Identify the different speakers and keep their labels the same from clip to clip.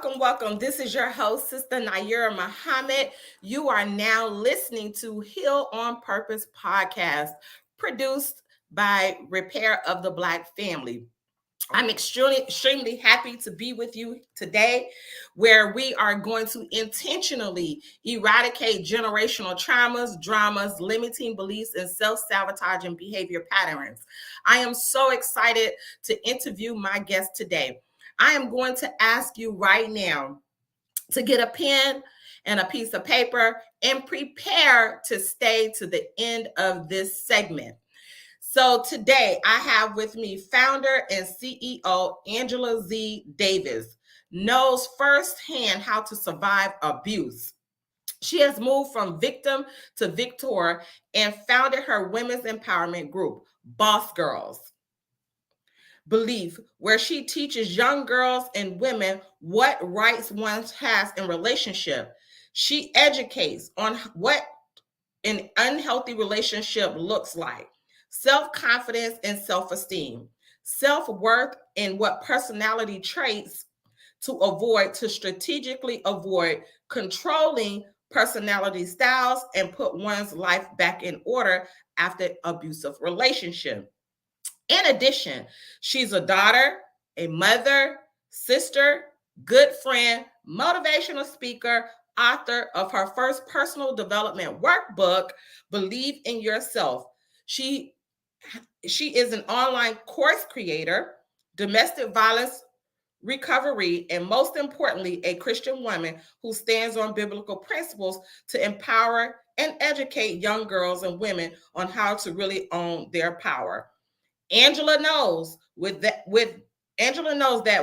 Speaker 1: welcome. This is your host, Sister Naira Muhammad. You are now listening to Heal on Purpose podcast, produced by Repair of the Black Family. I'm extremely happy to be with you today, where we are going to intentionally eradicate generational traumas, dramas, limiting beliefs, and self-sabotaging behavior patterns. I am so excited to interview my guest today. I am going to ask you right now to get a pen and a piece of paper and prepare to stay to the end of this segment. So today I have with me founder and CEO Angela Z. Davis, knows firsthand how to survive abuse. She has moved from victim to victor and founded her women's empowerment group, Boss Girls Belief, where she teaches young girls and women what rights one has in relationship. She educates on what an unhealthy relationship looks like, self-confidence and self-esteem, self-worth, and what personality traits to strategically avoid controlling personality styles and put one's life back in order after abusive relationship. In addition, she's a daughter, a mother, sister, good friend, motivational speaker, author of her first personal development workbook, Believe in Yourself. She she is an online course creator, domestic violence recovery, and most importantly, a Christian woman who stands on biblical principles to empower and educate young girls and women on how to really own their power. Angela knows that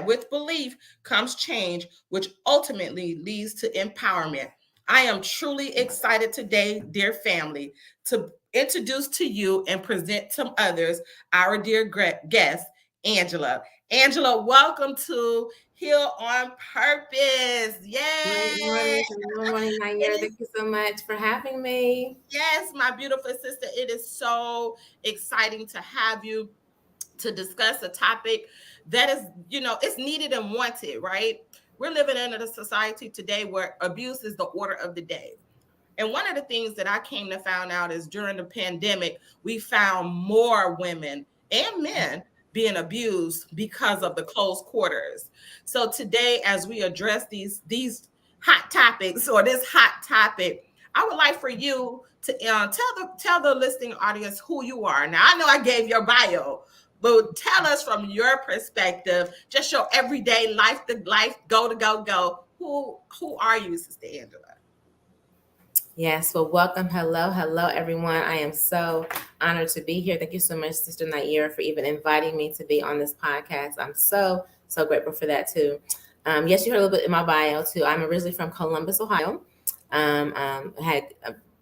Speaker 1: with belief comes change, which ultimately leads to empowerment. I am truly excited today, dear family, to introduce to you and present to others our dear guest, Angela. Angela, welcome to Heal on Purpose. Yay!
Speaker 2: Good morning, Naira. Thank you so much for having me.
Speaker 1: Yes, my beautiful sister. It is so exciting to have you to discuss a topic that is, it's needed and wanted, right? We're living in a society today where abuse is the order of the day. And one of the things that I came to find out is during the pandemic, we found more women and men being abused because of the close quarters. So today, as we address these hot topics or this hot topic, I would like for you to tell the listening audience who you are. Now, I know I gave your bio, but tell us from your perspective, just your everyday life to life, go to go go. Who are you, Sister Angela?
Speaker 2: Yes, well, welcome. Hello, everyone. I am so honored to be here. Thank you so much, Sister Naira, for even inviting me to be on this podcast. I'm so grateful for that, too. Yes, you heard a little bit in my bio, too. I'm originally from Columbus, Ohio. Had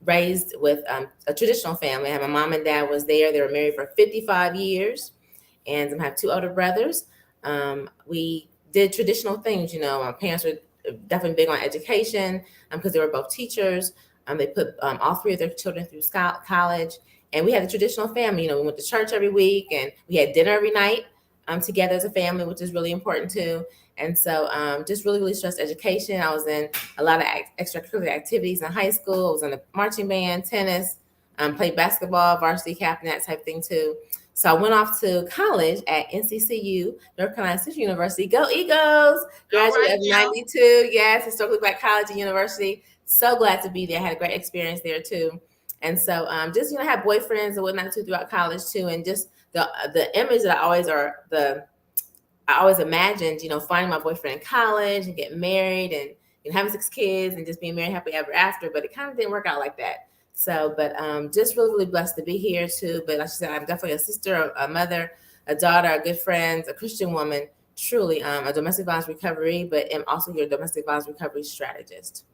Speaker 2: raised with a traditional family. I had my mom and dad was there. They were married for 55 years. And I have two older brothers. We did traditional things. My parents were definitely big on education because they were both teachers. They put all three of their children through college. And we had a traditional family. We went to church every week and we had dinner every night together as a family, which is really important too. And so just really, really stressed education. I was in a lot of extracurricular activities in high school. I was in a marching band, tennis, played basketball, varsity captain, that type of thing too. So I went off to college at NCCU, North Carolina Central University. Go Eagles! Graduate of 92. Yes, Historically Black College and University. So glad to be there. I had a great experience there too. And so just, have boyfriends and whatnot too throughout college too. And just the image that I always imagined, finding my boyfriend in college and getting married and having 6 kids and just being married happily ever after. But it kind of didn't work out like that. So, but just really, really blessed to be here too. But like I said, I'm definitely a sister, a mother, a daughter, a good friend, a Christian woman, truly a domestic violence recovery, but am also your domestic violence recovery strategist.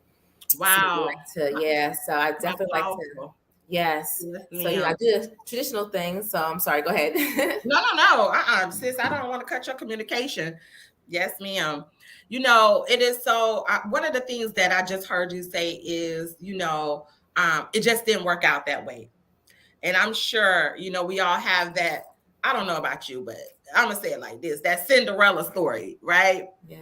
Speaker 1: Wow.
Speaker 2: So I definitely like to. Yes. So I do traditional things. So I'm sorry. Go ahead.
Speaker 1: No. Sis, I don't want to cut your communication. Yes, ma'am. It is so. One of the things that I just heard you say is, it just didn't work out that way, and I'm sure we all have that. I don't know about you, but I'm gonna say it like this, that Cinderella story, right?
Speaker 2: Yeah.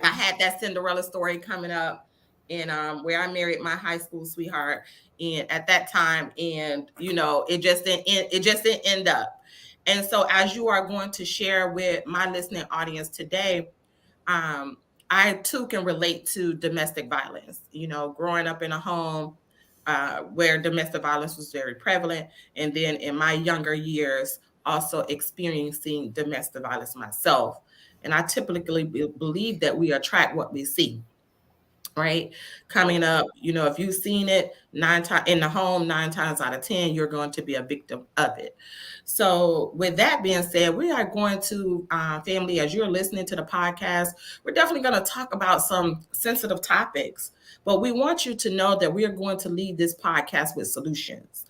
Speaker 1: I had that Cinderella story coming up in where I married my high school sweetheart and at that time, and it just didn't end up. And so as you are going to share with my listening audience today, um, I too can relate to domestic violence. Growing up in a home where domestic violence was very prevalent, and then in my younger years, also experiencing domestic violence myself. And I typically believe that we attract what we see, right? Coming up, if you've seen it nine times in the home, 9 times out of 10, you're going to be a victim of it. So, with that being said, we are going to, family, as you're listening to the podcast, we're definitely going to talk about some sensitive topics, but we want you to know that we are going to lead this podcast with solutions.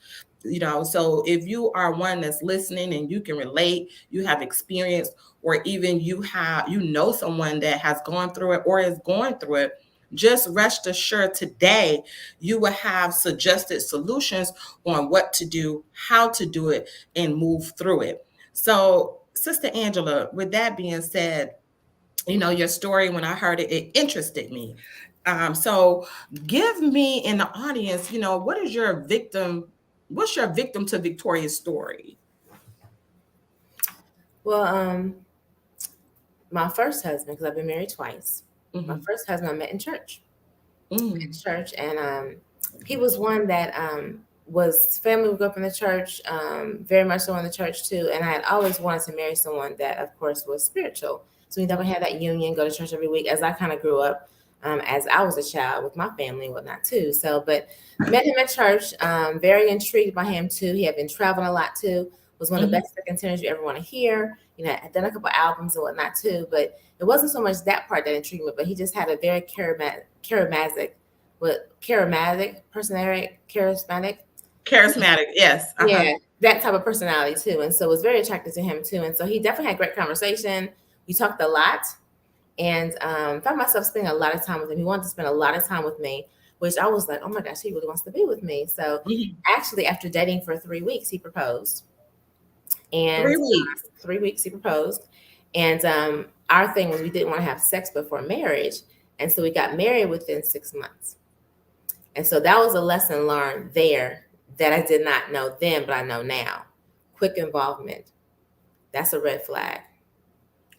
Speaker 1: So if you are one that's listening and you can relate, you have experience, or even you know someone that has gone through it or is going through it, just rest assured today you will have suggested solutions on what to do, how to do it, and move through it. So, Sister Angela, with that being said, your story, when I heard it, it interested me. So give me in the audience, what's your victim to Victoria story?
Speaker 2: Well, my first husband, because I've been married twice. My
Speaker 1: Mhm.
Speaker 2: first husband I met in church.
Speaker 1: Mm.
Speaker 2: Church, and he was one that was family would go up in the church, very much so in the church too. And I had always wanted to marry someone that, of course, was spiritual. So we definitely had that union, go to church every week as I kind of grew up, as I was a child with my family and whatnot too. So, but met him at church, very intrigued by him too. He had been traveling a lot too, was one of the
Speaker 1: Mhm.
Speaker 2: best second tenors you ever want to hear. Had done a couple albums and whatnot too, but it wasn't so much that part that intrigued me, but he just had a very charismatic personality,
Speaker 1: Charismatic, yes. Uh-huh.
Speaker 2: yeah, that type of personality too. And so it was very attracted to him too. And so he definitely had great conversation. We talked a lot, and found myself spending a lot of time with him. He wanted to spend a lot of time with me, which I was like, oh my gosh, he really wants to be with me. So
Speaker 1: Mhm.
Speaker 2: actually, after dating for 3 weeks, he proposed. And
Speaker 1: 3 weeks.
Speaker 2: 3 weeks he proposed. And our thing was we didn't want to have sex before marriage. And so we got married within 6 months. And so that was a lesson learned there that I did not know then, but I know now. Quick involvement. That's a red flag.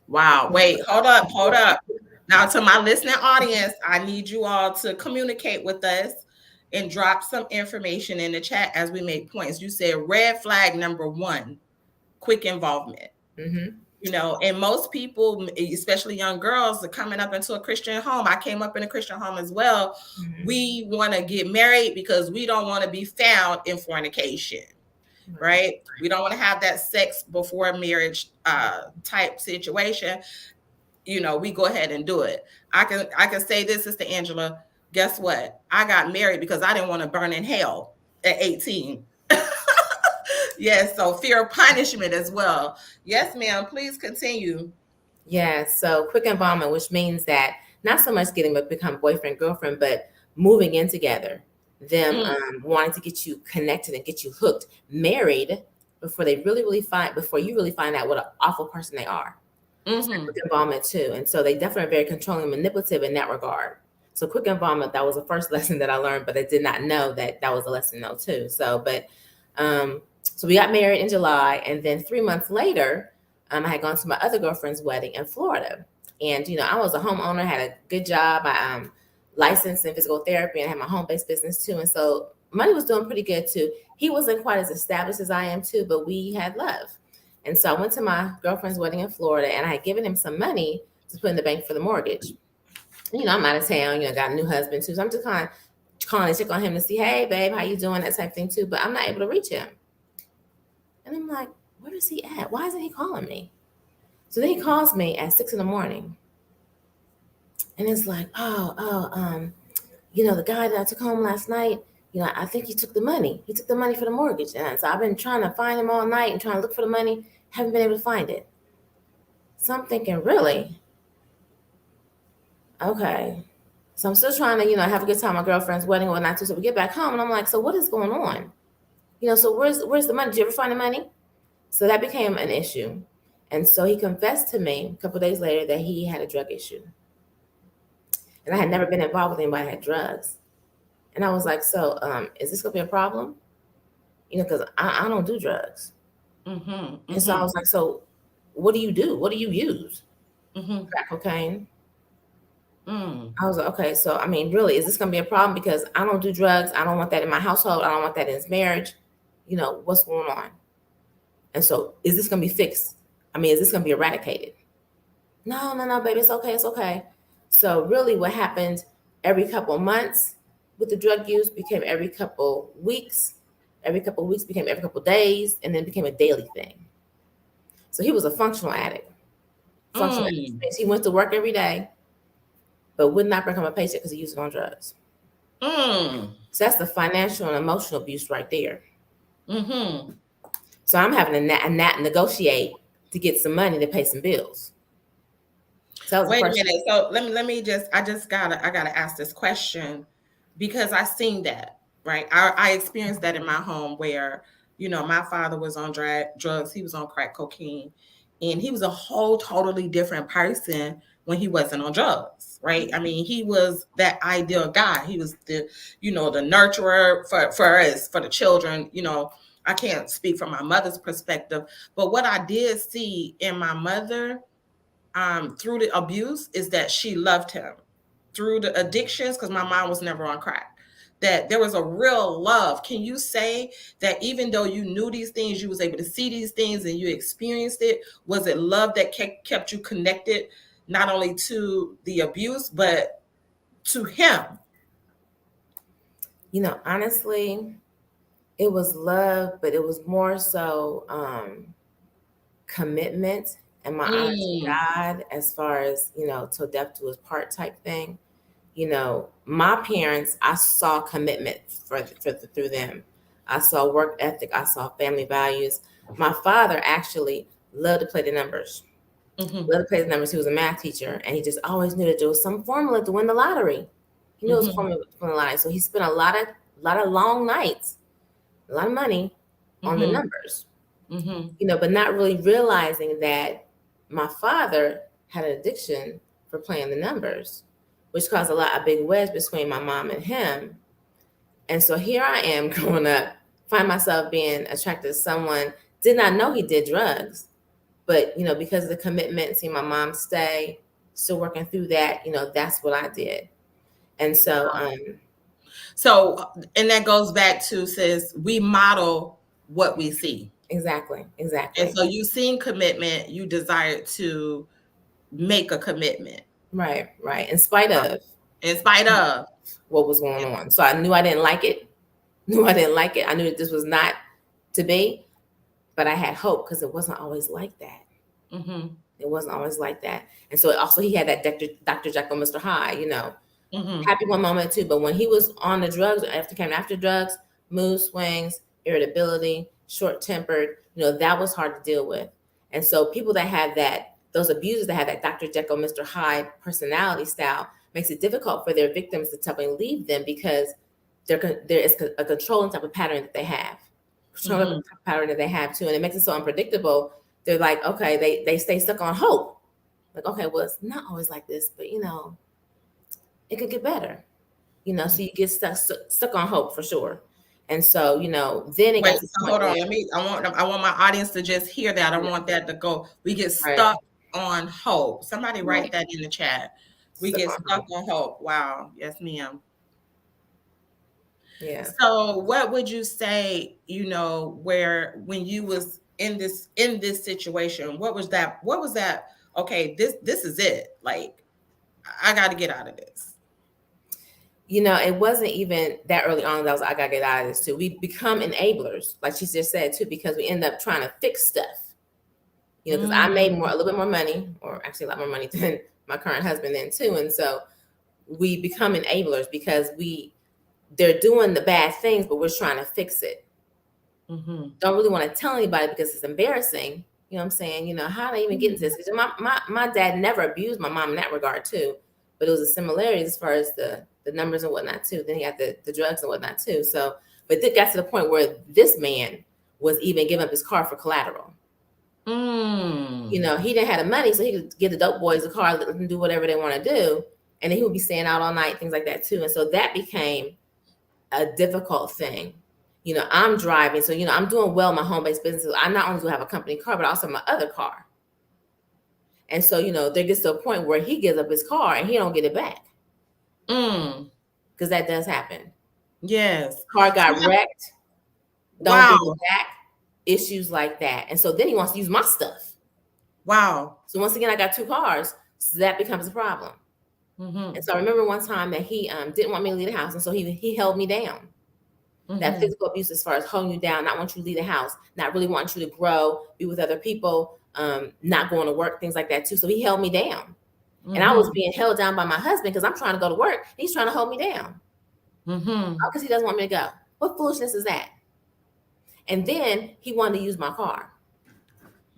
Speaker 1: Wow. Wait, hold up, hold up. Now, to my listening audience, I need you all to communicate with us and drop some information in the chat as we make points. You said red flag number one, quick involvement.
Speaker 2: Mm-hmm.
Speaker 1: And most people, especially young girls, are coming up into a Christian home. I came up in a Christian home as well.
Speaker 2: Mm-hmm.
Speaker 1: We want to get married because we don't want to be found in fornication, right? We don't want to have that sex before marriage type situation. We go ahead and do it. I can say this, Sister Angela. Guess what? I got married because I didn't want to burn in hell at 18. Yes, so fear of punishment as well. Yes, ma'am. Please continue.
Speaker 2: Yeah, so quick involvement, which means that not so much getting to become boyfriend, girlfriend, but moving in together, them
Speaker 1: Mm.
Speaker 2: wanting to get you connected and get you hooked, married before before you really find out what an awful person they are. So
Speaker 1: Mhm.
Speaker 2: quick involvement too. And so they definitely are very controlling and manipulative in that regard. So quick involvement, that was the first lesson that I learned, but I did not know that was a lesson though too. So, so we got married in July, and then 3 months later, I had gone to my other girlfriend's wedding in Florida. And, I was a homeowner, had a good job. I licensed in physical therapy and had my home-based business too. And so money was doing pretty good too. He wasn't quite as established as I am too, but we had love. And so I went to my girlfriend's wedding in Florida, and I had given him some money to put in the bank for the mortgage. I'm out of town, got a new husband too. So I'm just kind of calling to check on him to see, hey, babe, how you doing? That type of thing too. But I'm not able to reach him. And I'm like, where is he at? Why isn't he calling me? So then he calls me at 6 a.m. And it's like, the guy that I took home last night, I think he took the money. He took the money for the mortgage. And so I've been trying to find him all night and trying to look for the money. Haven't been able to find it. So I'm thinking, really? Okay. So I'm still trying to, have a good time at my girlfriend's wedding or whatnot too. So we get back home and I'm like, so what is going on? So where's the money? Did you ever find the money? So that became an issue. And so he confessed to me a couple of days later that he had a drug issue. And I had never been involved with anybody that had drugs. And I was like, so is this going to be a problem? Because I don't do drugs. And so I was like, so what do you do? What do you use? Crack cocaine. I was like, okay, so I mean, really, is this going to be a problem? Because I don't do drugs. I don't want that in my household. I don't want that in his marriage. What's going on? And so is this going to be fixed? I mean, is this going to be eradicated? No, baby, it's okay. It's okay. So really what happened every couple of months with the drug use became every couple weeks. Every couple of weeks became every couple of days, and then became a daily thing. So he was a functional addict. He went to work every day, but would not bring home a paycheck because he used it on drugs. So that's the financial and emotional abuse right there. So I'm having to negotiate to get some money to pay some bills. So
Speaker 1: wait a minute. So let me I gotta ask this question, because I seen that, right? I experienced that in my home where, my father was on drugs. He was on crack cocaine, and he was a whole totally different person when he wasn't on drugs, right? I mean, he was that ideal guy. He was the nurturer for us, for the children. I can't speak from my mother's perspective, but what I did see in my mother, through the abuse, is that she loved him. Through the addictions, because my mom was never on crack, that there was a real love. Can you say that even though you knew these things, you was able to see these things and you experienced it, was it love that kept you connected, not only to the abuse, but to him?
Speaker 2: Honestly, it was love, but it was more so commitment and my honor to God, as far as, till death do us part type thing. My parents, I saw commitment through them. I saw work ethic. I saw family values. My father actually loved to play the numbers. Loved to play the numbers. He was a math teacher, and he just always knew that there was some formula to win the lottery. He knew it was a formula to win the lottery. So he spent a lot of long nights, a lot of money on the numbers. But not really realizing that my father had an addiction for playing the numbers, which caused a big wedge between my mom and him. And so here I am growing up, find myself being attracted to someone, did not know he did drugs, but, because of the commitment, seeing my mom stay, still working through that, that's what I did. And so,
Speaker 1: and that goes back to, sis, we model what we see.
Speaker 2: Exactly.
Speaker 1: And so you seen commitment, you desired to make a commitment.
Speaker 2: Right. In spite of what was going on. So I knew I didn't like it. I knew that this was not to be, but I had hope, because it wasn't always like that. It wasn't always like that. And so also he had that Dr. Jekyll, Mr. Hyde, happy one moment too. But when he was on the drugs, after drugs, mood swings, irritability, short-tempered, that was hard to deal with. And so people that have those abusers that have that Dr. Jekyll, Mr. Hyde personality style, makes it difficult for their victims to tell and leave them, because there is a controlling type of pattern that they have. Controlling type of pattern that they have too. And it makes it so unpredictable. They're like, okay, they stay stuck on hope. Like, okay, well, it's not always like this, but it could get better. So you get stuck on hope for sure. And so, then it gets.
Speaker 1: Hold on. I want my audience to just hear that. I want that to go. We get stuck on hope. Somebody write that in the chat. We get stuck on hope. Wow. Yes, ma'am.
Speaker 2: Yeah.
Speaker 1: So what would you say, when you was in this situation, what was that? Okay, this is it. Like, I got to get out of this.
Speaker 2: It wasn't even that early on that I got to get out of this too. We become enablers, like she just said too, because we end up trying to fix stuff. Because I made a little bit more money, or actually a lot more money than my current husband then too. And so we become enablers because they're doing the bad things, but we're trying to fix it. Don't really want to tell anybody because it's embarrassing. You know what I'm saying? How did I even get into this? Because my dad never abused my mom in that regard too, but it was a similarity as far as the numbers and whatnot too. Then he got the drugs and whatnot too. So, but it got to the point where this man was even giving up his car for collateral.
Speaker 1: Mm.
Speaker 2: You know, he didn't have the money, so he could give the dope boys a car, let them do whatever they want to do. And then he would be staying out all night, things like that too. And so that became a difficult thing. You know, I'm driving, so, you know, I'm doing well in my home-based business. I not only do have a company car, but also my other car. And so, you know, there gets to a point where he gives up his car and he don't get it back. Because that does happen.
Speaker 1: Yes.
Speaker 2: Car got wrecked. Don't
Speaker 1: Wow.
Speaker 2: get it back. Issues like that. And so then he wants to use my stuff.
Speaker 1: Wow.
Speaker 2: So once again, I got 2 cars. So that becomes a problem. And so I remember one time that he didn't want me to leave the house. And so he held me down. That physical abuse as far as holding you down, not want you to leave the house, not really wanting you to grow, be with other people, not going to work, things like that too. So he held me down. And I was being held down by my husband because I'm trying to go to work. He's trying to hold me down. Because he doesn't want me to go. What foolishness is that? And then he wanted to use my car.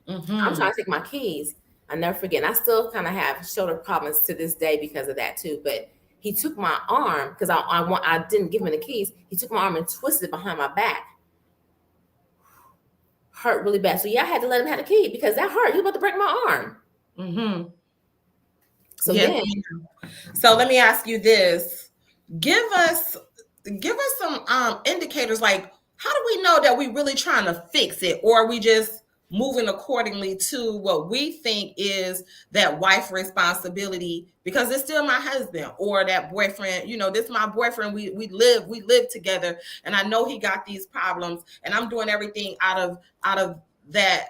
Speaker 2: I'm trying to take my keys. I never forget. And I still kind of have shoulder problems to this day because of that too. But he took my arm because I didn't give him the keys. He took my arm and twisted it behind my back. Hurt really bad. So yeah, I had to let him have the key because that hurt. He was about to break my arm. So
Speaker 1: yes. So let me ask you this: give us some indicators. Like, how do we know that we really trying to fix it, or are we just moving accordingly to what we think is that wife responsibility because it's still my husband, or that boyfriend, you know, this is my boyfriend, we live together, and I know he got these problems, and I'm doing everything out of that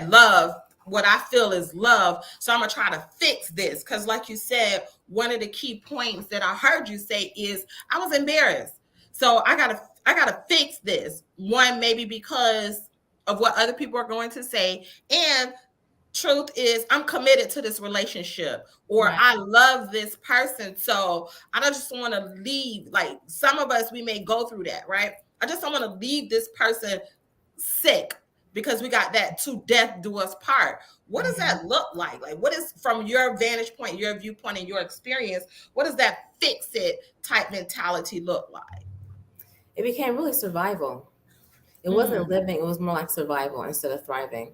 Speaker 1: love, what I feel is love, so I'm gonna try to fix this. Because like you said, one of the key points that I heard you say is I was embarrassed, so I gotta fix this. One, maybe because of what other people are going to say, and truth is I'm committed to this relationship, or
Speaker 2: Right.
Speaker 1: I love this person, so I don't just want to leave. Like, some of us, we may go through that, right? I just don't want to leave this person sick because we got that "to death do us part." What does that look like? Like, what is, from your vantage point, your viewpoint, and your experience, what does that fix it type mentality look like?
Speaker 2: It became really survival. It wasn't living, it was more like survival instead of thriving.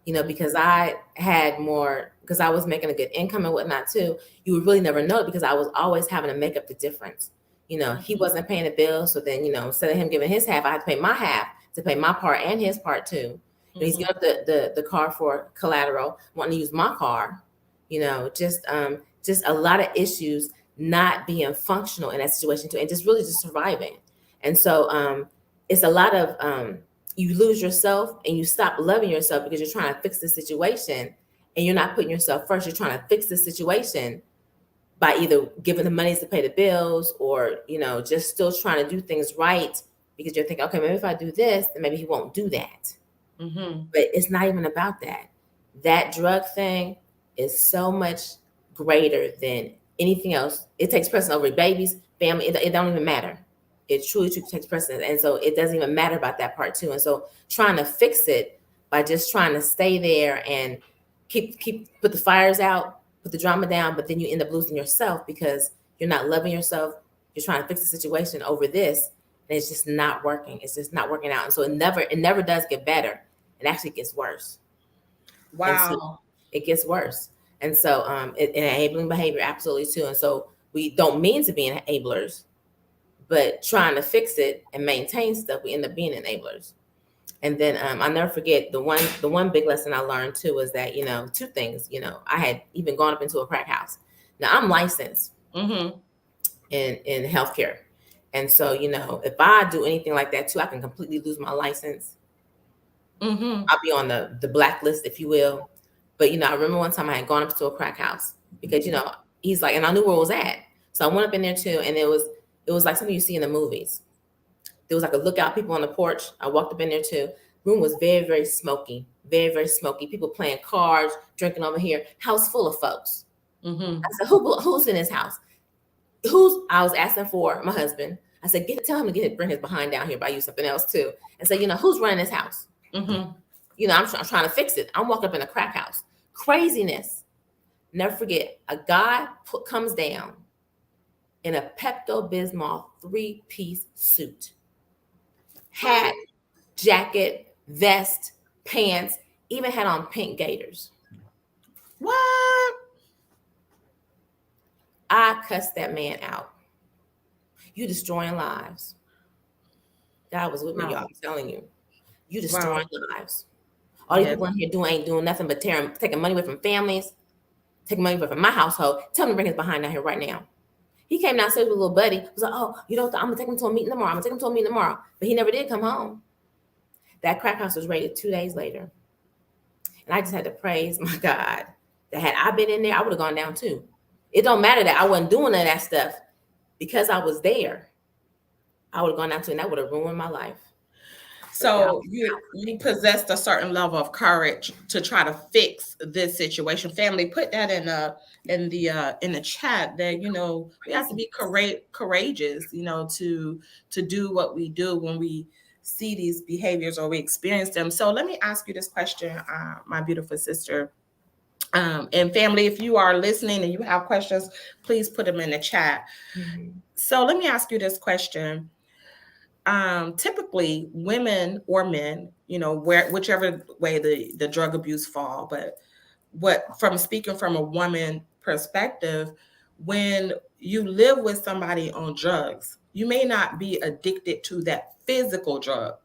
Speaker 2: You know, because I had more, because I was making a good income and whatnot too. You would really never know it because I was always having to make up the difference. You know, he wasn't paying the bill. So then, you know, instead of him giving his half, I had to pay my half to pay my part and his part too. You know, he's giving up the car for collateral, wanting to use my car, you know, just a lot of issues not being functional in that situation too, and just really just surviving. And so it's a lot of you lose yourself and you stop loving yourself because you're trying to fix the situation, and you're not putting yourself first. You're trying to fix the situation by either giving the money to pay the bills, or, you know, just still trying to do things right because you're thinking, okay, maybe if I do this, then maybe he won't do that. But it's not even about that. That drug thing is so much greater than anything else. It takes precedence over babies, family. It don't even matter. It truly takes precedence. And so it doesn't even matter about that part too. And so trying to fix it by just trying to stay there and put the fires out, put the drama down, but then you end up losing yourself because you're not loving yourself. You're trying to fix the situation over this, and it's just not working. It's just not working out. And so it never does get better. It actually gets worse.
Speaker 1: Wow.
Speaker 2: So it gets worse. And so enabling behavior, absolutely too. And so we don't mean to be enablers, but trying to fix it and maintain stuff, we end up being enablers. And then I'll never forget the one big lesson I learned too was that, you know, 2 things. You know, I had even gone up into a crack house. Now I'm licensed in healthcare. And so, you know, if I do anything like that too, I can completely lose my license. I'll be on the blacklist, if you will. But, you know, I remember one time I had gone up to a crack house because, you know, he's like, and I knew where it was at. So I went up in there too, and it was like something you see in the movies. There was like a lookout, people on the porch. I walked up in there too. Room was very, very smoky, very, very smoky. People playing cards, drinking over here. House full of folks. I said, who's in this house? I was asking for my husband. I said, tell him to bring his behind down here, but I use something else too. And say, you know, who's running this house? You know, I'm trying to fix it. I'm walking up in a crack house. Craziness. Never forget, a guy comes down in a Pepto-Bismol 3-piece suit. Hat, jacket, vest, pants, Even had on pink gaiters.
Speaker 1: What?
Speaker 2: I cussed that man out. You destroying lives. God was with me, y'all.
Speaker 1: Wow.
Speaker 2: I'm telling you. You
Speaker 1: Wow.
Speaker 2: destroying lives. All these
Speaker 1: Yes.
Speaker 2: people in here ain't doing nothing but taking money away from families, taking money away from my household. Tell him to bring his behind down here right now. He came downstairs with a little buddy. He was like, oh, you don't, I'm going to take him to a meeting tomorrow. But he never did come home. That crack house was raided 2 days later. And I just had to praise my God that had I been in there, I would have gone down too. It don't matter that I wasn't doing none of that stuff. Because I was there, I would have gone down too, and that would have ruined my life.
Speaker 1: So you possessed a certain level of courage to try to fix this situation. Family, put that in the chat that we have to be courageous, to do what we do when we see these behaviors or we experience them. So let me ask you this question, my beautiful sister. And family, if you are listening and you have questions, please put them in the chat. Mm-hmm. So let me ask you this question. Typically women or men, whichever way the drug abuse fall, but from speaking from a woman perspective, when you live with somebody on drugs, you may not be addicted to that physical drug,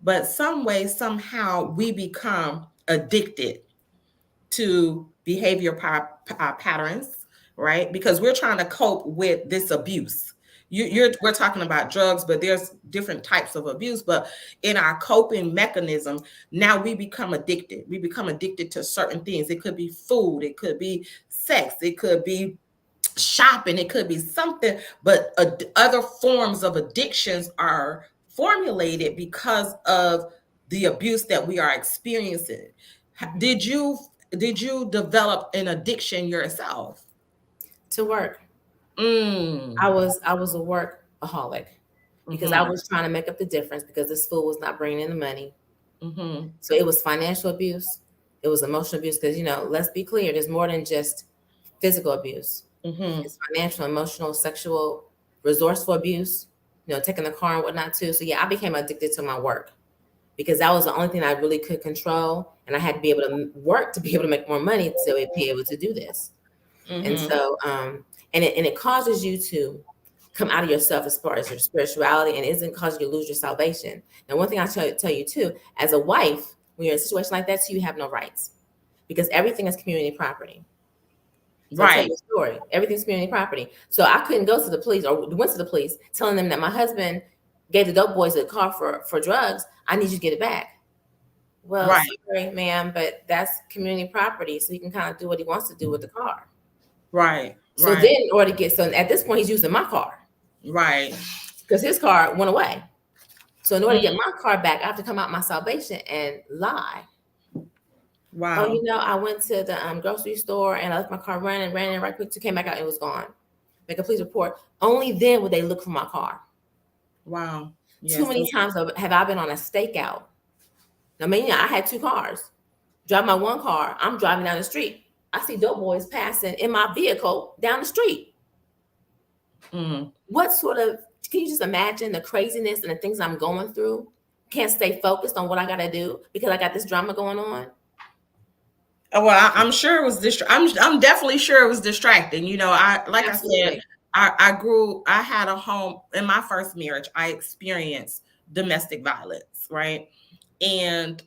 Speaker 1: but some way, somehow we become addicted to behavior patterns, right? Because we're trying to cope with this abuse. We're talking about drugs, but there's different types of abuse. But in our coping mechanism, now we become addicted. We become addicted to certain things. It could be food, it could be sex, it could be shopping, it could be something. But other forms of addictions are formulated because of the abuse that we are experiencing. Did you develop an addiction yourself?
Speaker 2: To work. I was a workaholic because I was trying to make up the difference because this fool was not bringing in the money. So it was financial abuse. It was emotional abuse because, let's be clear, there's more than just physical abuse. It's financial, emotional, sexual, resourceful abuse, taking the car and whatnot too. So yeah, I became addicted to my work because that was the only thing I really could control. And I had to be able to work to be able to make more money to be able to do this. And so, and it causes you to come out of yourself as far as your spirituality, and it isn't causing you to lose your salvation. Now, one thing I'll tell you too, as a wife, when you're in a situation like that too, you have no rights because everything is community property. So right. I'll tell you a story. Everything's community property. So I couldn't go to the police or went to the police telling them that my husband gave the dope boys a car for drugs. I need you to get it back. Well, right. Sorry, ma'am, but that's community property. So he can kind of do what he wants to do with the car.
Speaker 1: Right.
Speaker 2: So then in order to get, so at this point, he's using my car.
Speaker 1: Right.
Speaker 2: Because his car went away. So in order to get my car back, I have to come out my salvation and lie.
Speaker 1: Wow.
Speaker 2: Oh, I went to the grocery store and I left my car running, ran in right quick, came back out and it was gone. Make a police report. Only then would they look for my car.
Speaker 1: Wow.
Speaker 2: Yes. Too many times have I been on a stakeout. I mean, I had 2 cars. Drive my one car. I'm driving down the street. I see dope boys passing in my vehicle down the street. What sort of, can you just imagine the craziness and the things I'm going through? Can't stay focused on what I got to do because I got this drama going on.
Speaker 1: Well, I'm sure it was I'm definitely sure it was distracting. Absolutely. I said, I had a home in my first marriage. I experienced domestic violence, right? And,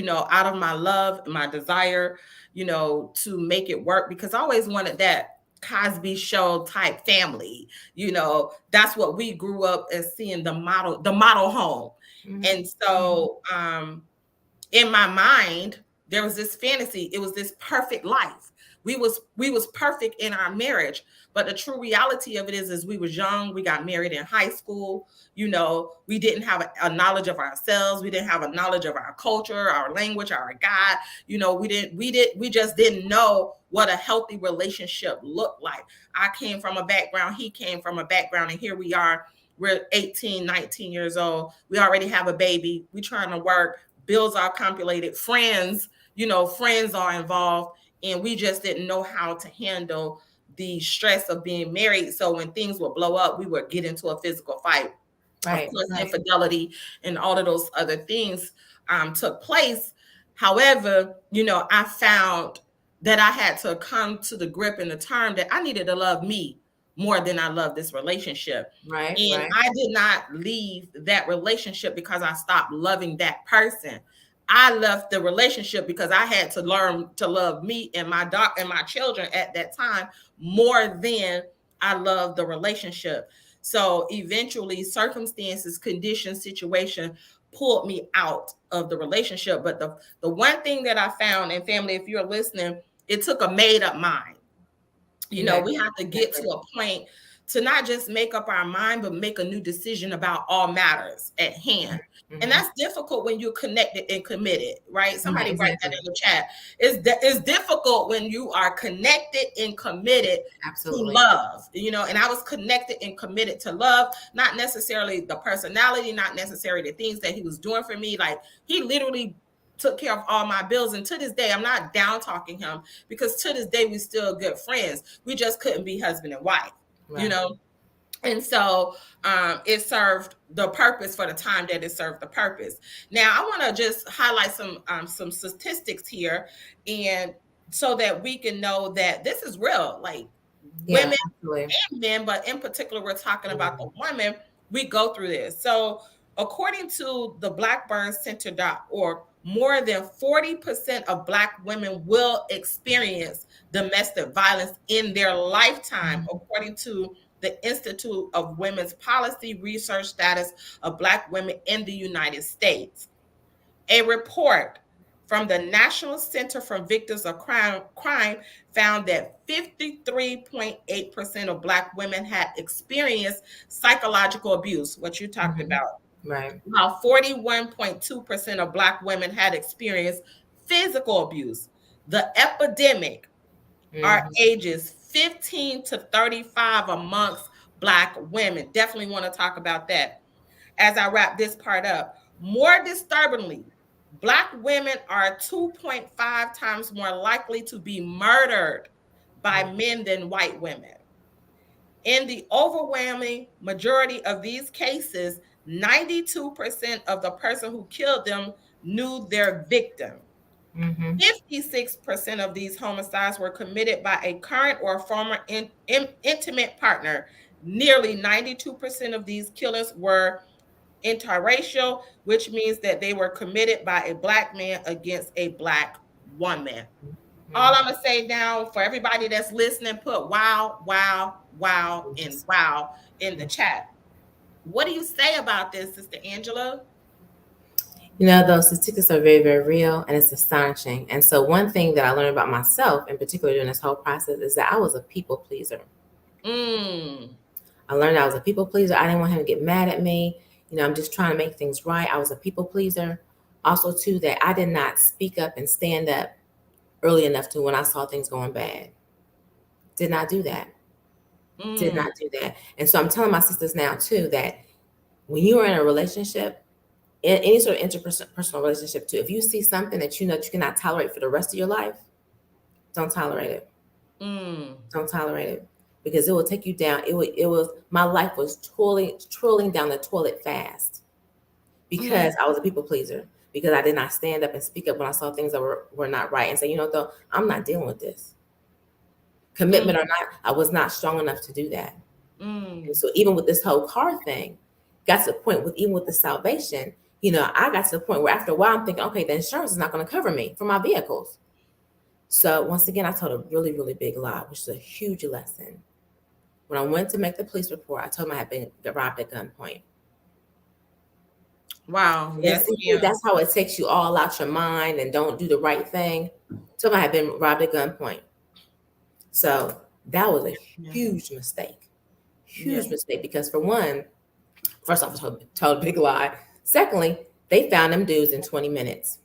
Speaker 1: out of my love, my desire, to make it work, because I always wanted that Cosby Show type family. That's what we grew up as seeing, the model home. And so in my mind, there was this fantasy. It was this perfect life. We was perfect in our marriage. But the true reality of it is we was young. We got married in high school. We didn't have a knowledge of ourselves. We didn't have a knowledge of our culture, our language, our God. We just didn't know what a healthy relationship looked like. I came from a background. He came from a background. And here we are. We're 18, 19 years old. We already have a baby. We trying to work. Bills are accumulated. Friends are involved. And we just didn't know how to handle the stress of being married. So when things would blow up, we would get into a physical fight. Right. Of course, infidelity and all of those other things took place. However, I found that I had to come to the grip and the term that I needed to love me more than I love this relationship.
Speaker 2: Right.
Speaker 1: And I did not leave that relationship because I stopped loving that person. I left the relationship because I had to learn to love me and my children at that time more than I loved the relationship. So eventually circumstances, conditions, situation pulled me out of the relationship. But the one thing that I found, and family, if you're listening, it took a made up mind. We have to get to a point to not just make up our mind, but make a new decision about all matters at hand. And that's difficult when you're connected and committed, right? Somebody write that in the chat. It's difficult when you are connected and committed to love, and I was connected and committed to love, not necessarily the personality, not necessarily the things that he was doing for me. Like, he literally took care of all my bills. And to this day, I'm not down talking him, because to this day, we're still good friends. We just couldn't be husband and wife, And so it served the purpose for the time that it served the purpose. Now, I want to just highlight some statistics here, and so that we can know that this is real, like women and men, but in particular, we're talking about the women. We go through this. So according to the blackburncenter.org, more than 40% of Black women will experience domestic violence in their lifetime, according to the Institute of Women's Policy Research Status of Black Women in the United States. A report from the National Center for Victims of Crime found that 53.8% of Black women had experienced psychological abuse, what you talked about.
Speaker 2: Right.
Speaker 1: While 41.2% of Black women had experienced physical abuse. The epidemic are ages 15 to 35 amongst Black women. Definitely want to talk about that as I wrap this part up. More disturbingly, Black women are 2.5 times more likely to be murdered by men than white women. In the overwhelming majority of these cases, 92% of the person who killed them knew their victim. 56% of these homicides were committed by a current or former intimate partner. Nearly 92% of these killings were interracial, which means that they were committed by a Black man against a Black woman. All I'm going to say now, for everybody that's listening, put wow, wow, wow, and wow in the chat. What do you say about this, Sister Angela?
Speaker 2: Those statistics are very, very real, and it's astonishing. And so one thing that I learned about myself, in particular during this whole process, is that I was a people pleaser. I learned I was a people pleaser. I didn't want him to get mad at me. I'm just trying to make things right. I was a people pleaser. Also, too, that I did not speak up and stand up early enough to when I saw things going bad. Did not do that. Did not do that. And so I'm telling my sisters now, too, that when you are in a relationship, in any sort of interpersonal relationship too, if you see something that you cannot tolerate for the rest of your life, don't tolerate it. Don't tolerate it, because it will take you down. My life was trolling down the toilet fast, because I was a people pleaser, because I did not stand up and speak up when I saw things that were not right, and say, though, I'm not dealing with this. Commitment or not, I was not strong enough to do that. And so even with this whole car thing, got to the point even with the salvation, I got to the point where after a while I'm thinking, okay, the insurance is not going to cover me for my vehicles. So once again, I told a really, really big lie, which is a huge lesson. When I went to make the police report, I told them I had been robbed at gunpoint.
Speaker 1: Wow.
Speaker 2: Yes, that's how it takes you all out your mind and don't do the right thing. I told them I had been robbed at gunpoint. So that was a huge mistake. Huge mistake, because for one, first off, I told a big lie. Secondly, they found them dudes in 20 minutes.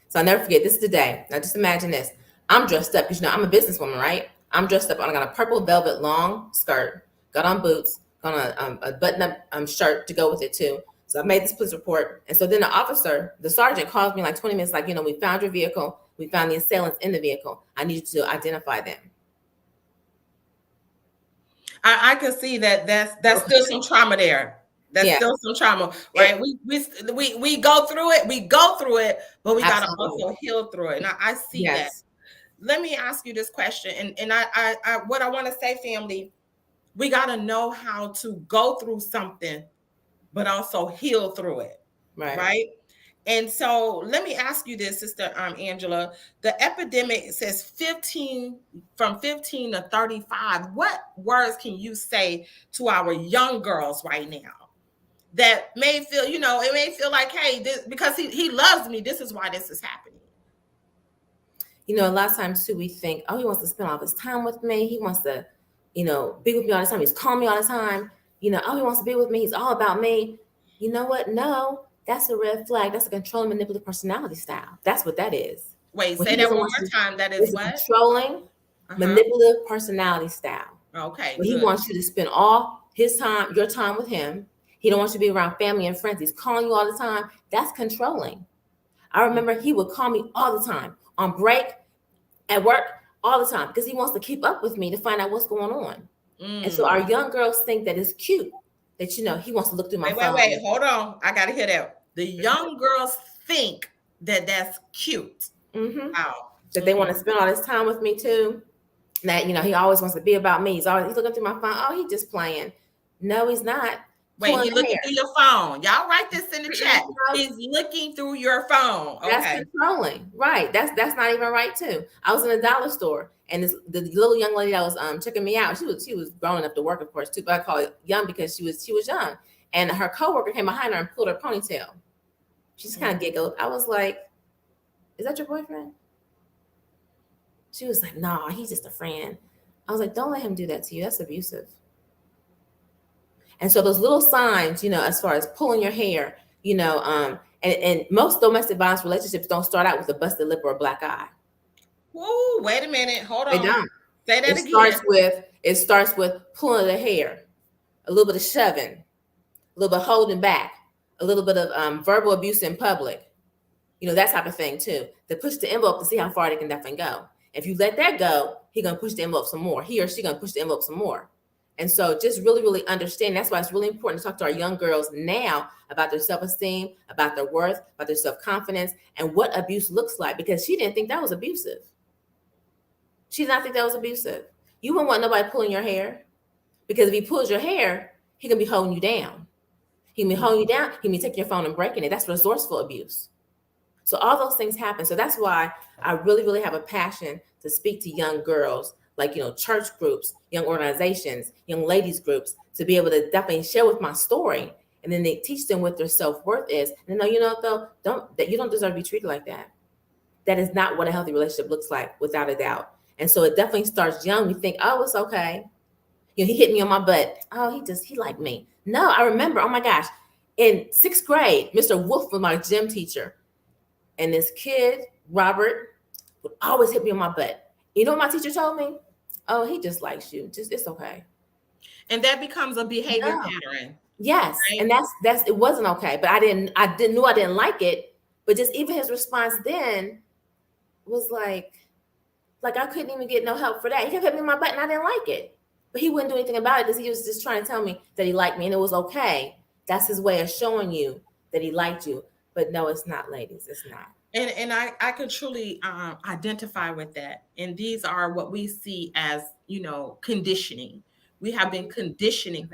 Speaker 2: So I'll never forget, this is the day. Now just imagine this. I'm dressed up, because I'm a businesswoman, right? I'm dressed up. I got a purple velvet long skirt, got on boots, got on a button-up shirt to go with it too. So I made this police report. And so then the sergeant calls me like 20 minutes, like, we found your vehicle. We found the assailants in the vehicle. I need you to identify them.
Speaker 1: I can see that there's still some trauma there. That's
Speaker 2: Yeah,
Speaker 1: still some trauma, right? We go through it, but we gotta
Speaker 2: absolutely.
Speaker 1: also heal through it. And I see that.
Speaker 2: Yes.
Speaker 1: Let me ask you this question, and I what I want to say, family, we gotta know how to go through something, but also heal through it,
Speaker 2: Right.
Speaker 1: right? And so let me ask you this, Sister Angela. The epidemic says 15 from 15 to 35. What words can you say to our young girls right now that may feel, it may feel like, hey, this, because he loves me, this is why this is happening.
Speaker 2: A lot of times too, we think, oh, he wants to spend all his time with me. He wants to, be with me all the time. He's calling me all the time. Oh, he wants to be with me. He's all about me. You know what? No, that's a red flag. That's a controlling, manipulative personality style. That's what that is.
Speaker 1: Wait,
Speaker 2: When
Speaker 1: say
Speaker 2: he
Speaker 1: that
Speaker 2: doesn't
Speaker 1: one
Speaker 2: want
Speaker 1: more
Speaker 2: you,
Speaker 1: time. That is
Speaker 2: it's a
Speaker 1: what?
Speaker 2: controlling, manipulative personality style.
Speaker 1: Okay,
Speaker 2: When he wants you to spend all his time, your time with him. He don't want you to be around family and friends. He's calling you all the time. That's controlling. I remember he would call me all the time on break, at work, all the time, because he wants to keep up with me to find out what's going on. And so our young girls think that it's cute that, he wants to look through my phone.
Speaker 1: Wait, hold on. I got to hear that. The young girls think that that's cute.
Speaker 2: Wow. That they want to spend all this time with me too. That, he always wants to be about me. He's looking through my phone. Oh, he's just playing. No, he's not.
Speaker 1: Wait, he's looking through your phone. Y'all write this in the chat. He's looking through your phone. Okay.
Speaker 2: That's controlling. Right. That's not even right too. I was in a dollar store and the little young lady that was checking me out, she was grown enough to work, of course, too, but I call it young because she was young. And her coworker came behind her and pulled her ponytail. She just kind of giggled. I was like, is that your boyfriend? She was like, no, he's just a friend. I was like, don't let him do that to you. That's abusive. And so those little signs, as far as pulling your hair, and most domestic violence relationships don't start out with a busted lip or a black eye.
Speaker 1: Whoa, wait a minute. Hold on.
Speaker 2: They don't.
Speaker 1: Say that again.
Speaker 2: It starts with pulling the hair, a little bit of shoving, a little bit of holding back, a little bit of verbal abuse in public. That type of thing too. To push the envelope to see how far they can definitely go. If you let that go, he's going to push the envelope some more. He or she going to push the envelope some more. And so just really, really understand. That's why it's really important to talk to our young girls now about their self-esteem, about their worth, about their self-confidence, and what abuse looks like, because she didn't think that was abusive. She did not think that was abusive. You wouldn't want nobody pulling your hair, because if he pulls your hair, he can be holding you down. He can be holding you down. He can be taking your phone and breaking it. That's resourceful abuse. So all those things happen. So that's why I really, really have a passion to speak to young girls, like, church groups, young organizations, young ladies groups, to be able to definitely share with my story. And then they teach them what their self-worth is. And you don't deserve to be treated like that. That is not what a healthy relationship looks like, without a doubt. And so it definitely starts young. We think, oh, it's okay. He hit me on my butt. Oh, he liked me. No, I remember, oh my gosh, in 6th grade, Mr. Wolf was my gym teacher. And this kid, Robert, would always hit me on my butt. You know what my teacher told me? Oh, he just likes you. It's okay.
Speaker 1: And that becomes a behavior pattern.
Speaker 2: Yes. Right? And that's it wasn't okay. But I didn't like it. But just even his response then was like I couldn't even get no help for that. He kept hitting me in my butt and I didn't like it. But he wouldn't do anything about it because he was just trying to tell me that he liked me and it was okay. That's his way of showing you that he liked you. But no, it's not, ladies. It's not.
Speaker 1: And I could truly identify with that. And these are what we see as, conditioning. We have been conditioned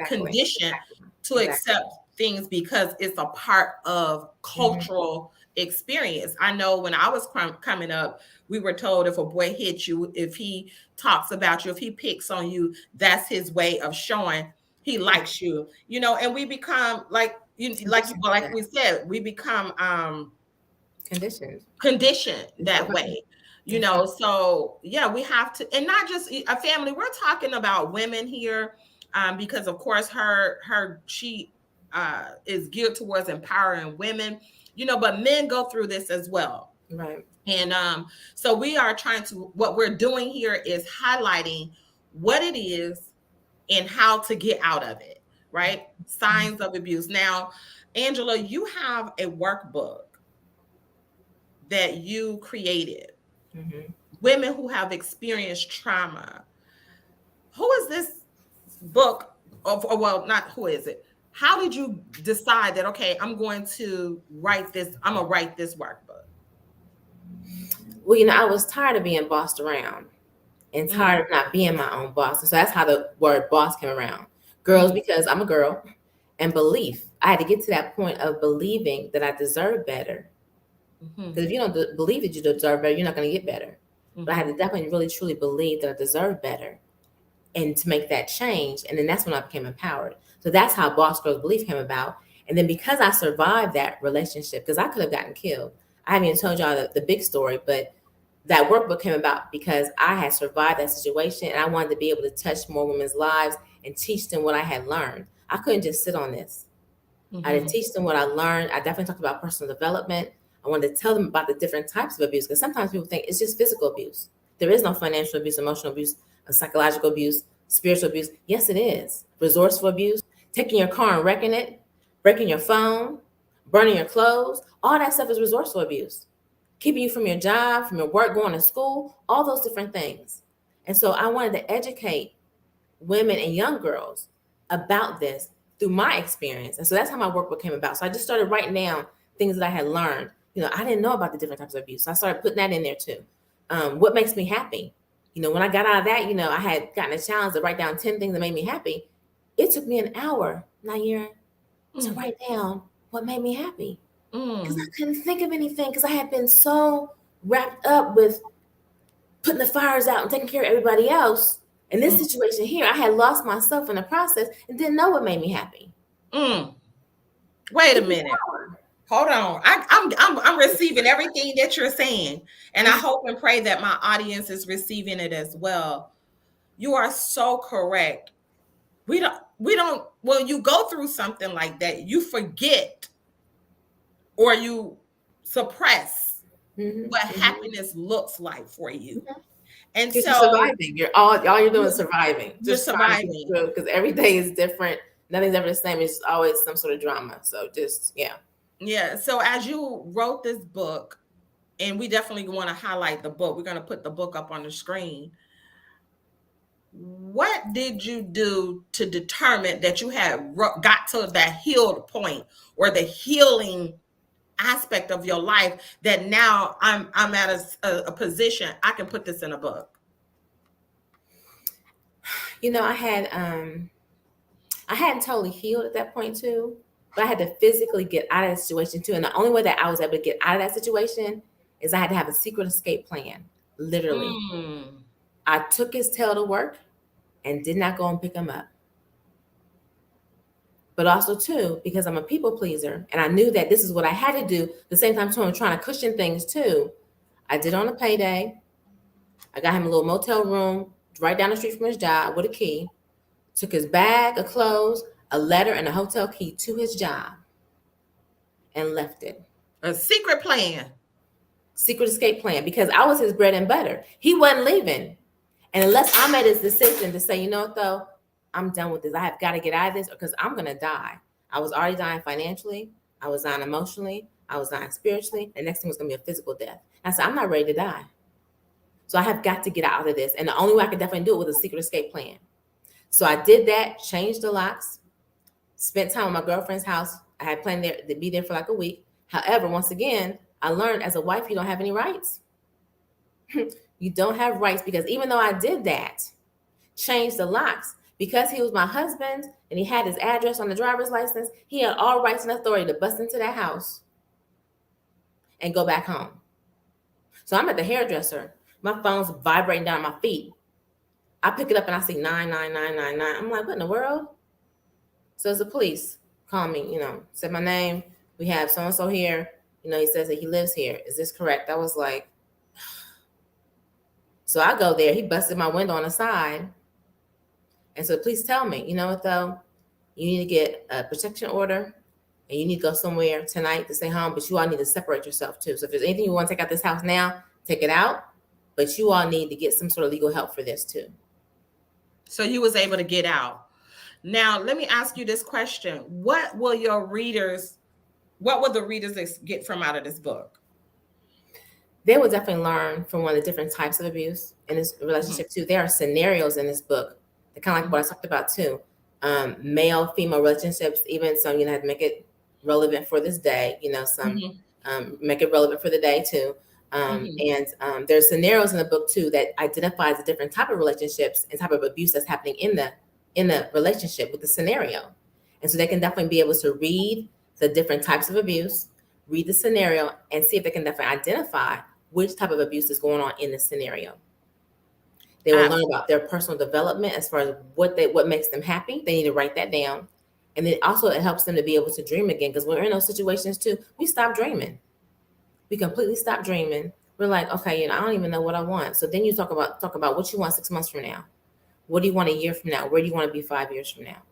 Speaker 1: to accept things because it's a part of cultural experience. I know when I was coming up, we were told if a boy hits you, if he talks about you, if he picks on you, that's his way of showing he likes you, and we become like we said, we become conditioned that way, so yeah, we have to, and not just a family. We're talking about women here, because of course she is geared towards empowering women, but men go through this as well.
Speaker 2: Right.
Speaker 1: And so what we're doing here is highlighting what it is and how to get out of it, right? Signs of abuse. Now, Angela, you have a workbook that you created. Women who have experienced trauma. Who is this book of, well, not who is it? how did you decide that, okay, I'm going to write this, I'm gonna write this workbook?
Speaker 2: Well, I was tired of being bossed around and tired of not being my own boss. And so that's how the word boss came around. Girls, because I'm a girl, and belief. I had to get to that point of believing that I deserve better. Because if you don't believe that you deserve better, you're not going to get better. But I had to definitely really truly believe that I deserve better and to make that change. And then that's when I became empowered. So that's how Boss Girls Belief came about. And then because I survived that relationship, because I could have gotten killed. I haven't even told y'all the big story, but that workbook came about because I had survived that situation and I wanted to be able to touch more women's lives and teach them what I had learned. I couldn't just sit on this. I had to teach them what I learned. I definitely talked about personal development. I wanted to tell them about the different types of abuse, because sometimes people think it's just physical abuse. There is no financial abuse, emotional abuse, psychological abuse, spiritual abuse. Yes, it is. Resourceful abuse, taking your car and wrecking it, breaking your phone, burning your clothes. All that stuff is resourceful abuse. Keeping you from your job, from your work, going to school, all those different things. And so I wanted to educate women and young girls about this through my experience. And so that's how my workbook came about. So I just started writing down things that I had learned. I didn't know about the different types of abuse. So I started putting that in there too. What makes me happy? When I got out of that, I had gotten a challenge to write down 10 things that made me happy. It took me an hour, Naira, to write down what made me happy. Because I couldn't think of anything, because I had been so wrapped up with putting the fires out and taking care of everybody else. In this situation here, I had lost myself in the process and didn't know what made me happy.
Speaker 1: Wait a minute. Hold on. I'm receiving everything that you're saying, and I hope and pray that my audience is receiving it as well. You are so correct. We don't. When you go through something like that, you forget or you suppress what happiness looks like for you. And so
Speaker 2: you're surviving. All you're doing is surviving.
Speaker 1: You're surviving
Speaker 2: because every day is different. Nothing's ever the same. It's always some sort of drama. So
Speaker 1: yeah. So as you wrote this book, and we definitely want to highlight the book. We're going to put the book up on the screen. What did you do to determine that you had got to that healed point or the healing aspect of your life that now I'm at a position I can put this in a book?
Speaker 2: I hadn't totally healed at that point too, but I had to physically get out of that situation too. And the only way that I was able to get out of that situation is I had to have a secret escape plan. Literally. I took his tail to work and did not go and pick him up. But also too, because I'm a people pleaser and I knew that this is what I had to do. At the same time too, I'm trying to cushion things too. I did on a payday. I got him a little motel room right down the street from his job with a key. Took his bag of clothes, a letter, and a hotel key to his job and left it.
Speaker 1: A secret plan.
Speaker 2: Secret escape plan, because I was his bread and butter. He wasn't leaving. And unless I made his decision to say, you know what, though, I'm done with this. I have got to get out of this because I'm going to die. I was already dying financially. I was dying emotionally. I was dying spiritually. The next thing was going to be a physical death. I said, I'm not ready to die. So I have got to get out of this. And the only way I could definitely do it was a secret escape plan. So I did that, changed the locks, spent time at my girlfriend's house. I had planned to be there for like a week. However, once again, I learned as a wife, you don't have any rights. You don't have rights, because even though I did that, changed the locks, because he was my husband and he had his address on the driver's license, he had all rights and authority to bust into that house and go back home. So I'm at the hairdresser. My phone's vibrating down my feet. I pick it up and I see 99999. I'm like, what in the world? So it's the police call me, said my name. We have so-and-so here. He says that he lives here. Is this correct? I was like, so I go there. He busted my window on the side. And so please tell me, you know what though? You need to get a protection order and you need to go somewhere tonight to stay home, but you all need to separate yourself too. So if there's anything you want to take out this house now, take it out. But you all need to get some sort of legal help for this too.
Speaker 1: So you was able to get out. Now, let me ask you this question. What will the readers get from out of this book?
Speaker 2: They will definitely learn from one of the different types of abuse in this relationship too. There are scenarios in this book that kind of like what I talked about too, male female relationships, even some, have to make it relevant for this day, some make it relevant for the day too. And there's scenarios in the book too that identifies the different type of relationships and type of abuse that's happening in the relationship with the scenario. And so they can definitely be able to read the different types of abuse, read the scenario, and see if they can definitely identify which type of abuse is going on in the scenario. They will learn about their personal development as far as what makes them happy. They need to write that down. And then also it helps them to be able to dream again, because when we're in those situations too, we stop dreaming. We completely stop dreaming. We're like, okay, I don't even know what I want. So then you talk about what you want 6 months from now. What do you want a year from now? Where do you want to be 5 years from now?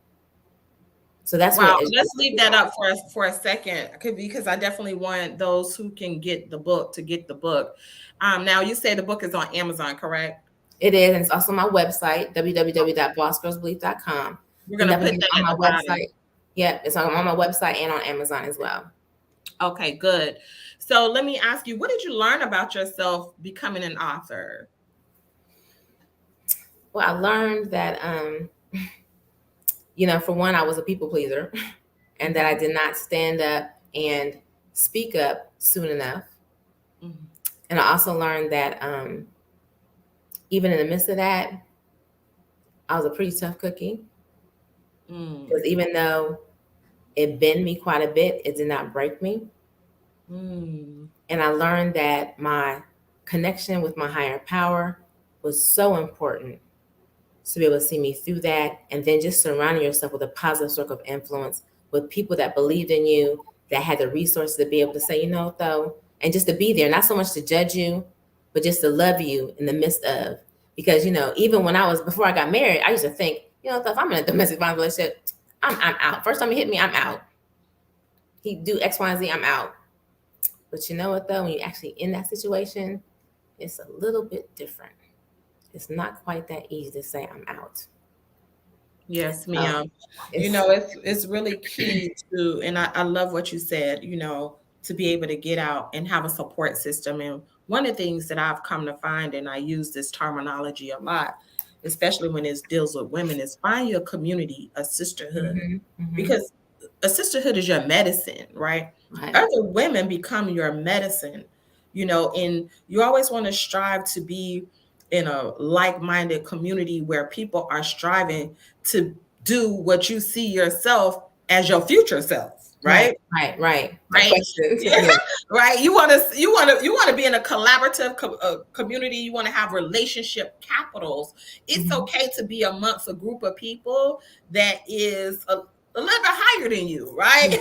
Speaker 2: So that's
Speaker 1: wow. Let's leave that up for a second, because I definitely want those who can get the book to get the book. Now you say the book is on Amazon, correct?
Speaker 2: It is, and it's also on my website, www.bossgirlsbelief.com.
Speaker 1: We're gonna put that
Speaker 2: on my website. Yeah, it's on my website and on Amazon as well.
Speaker 1: Okay, good. So let me ask you, what did you learn about yourself becoming an author?
Speaker 2: Well, I learned that, for one, I was a people pleaser, and that I did not stand up and speak up soon enough. Mm-hmm. And I also learned that even in the midst of that, I was a pretty tough cookie. Because even though it bent me quite a bit, it did not break me. And I learned that my connection with my higher power was so important to be able to see me through that. And then just surrounding yourself with a positive circle of influence, with people that believed in you, that had the resources to be able to say, though, and just to be there, not so much to judge you, but just to love you in the midst of. Because, even before I got married, I used to think, if I'm in a domestic violence relationship, I'm out. First time he hit me, I'm out. He do X, Y, and Z, I'm out. But you know what, though? When you're actually in that situation, it's a little bit different. It's not quite that easy to say I'm out.
Speaker 1: Yes, ma'am. It's really key to, and I love what you said, to be able to get out and have a support system. And one of the things that I've come to find, and I use this terminology a lot, especially when it deals with women, is find your community, a sisterhood. Because a sisterhood is your medicine, right? Other women become your medicine, and you always want to strive to be in a like-minded community where people are striving to do what you see yourself as your future self, right?
Speaker 2: Right.
Speaker 1: Yeah. Right. You want to be in a collaborative community. You want to have relationship capitals. It's okay to be amongst a group of people that is a little bit higher than you, right?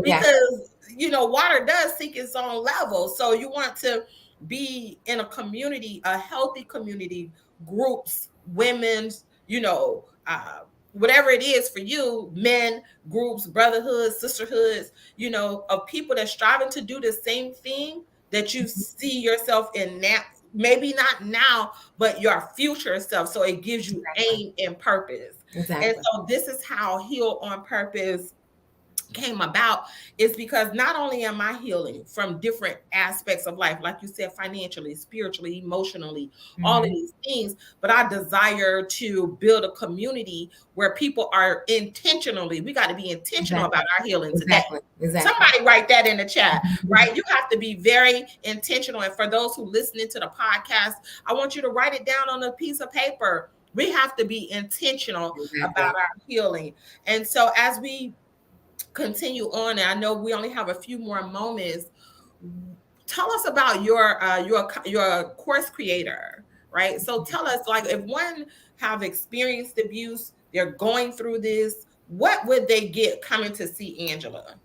Speaker 1: Because water does seek its own level. So you want to be in a community, a healthy community, groups, women's, whatever it is for you, men, groups, brotherhoods, sisterhoods, of people that striving to do the same thing that you see yourself in now, maybe not now, but your future self. So it gives you aim and purpose. And so this is how Heal on Purpose came about, is because not only am I healing from different aspects of life, like you said, financially, spiritually, emotionally, all of these things, but I desire to build a community where people are we got to be intentional about our healing today. Somebody write that in the chat, right? You have to be very intentional. And for those who listening to the podcast, I want you to write it down on a piece of paper. We have to be intentional about our healing. And so as we continue on, and I know we only have a few more moments, tell us about your course creator, right? So tell us, like, if one have experienced abuse, they're going through this, what would they get coming to see Angela?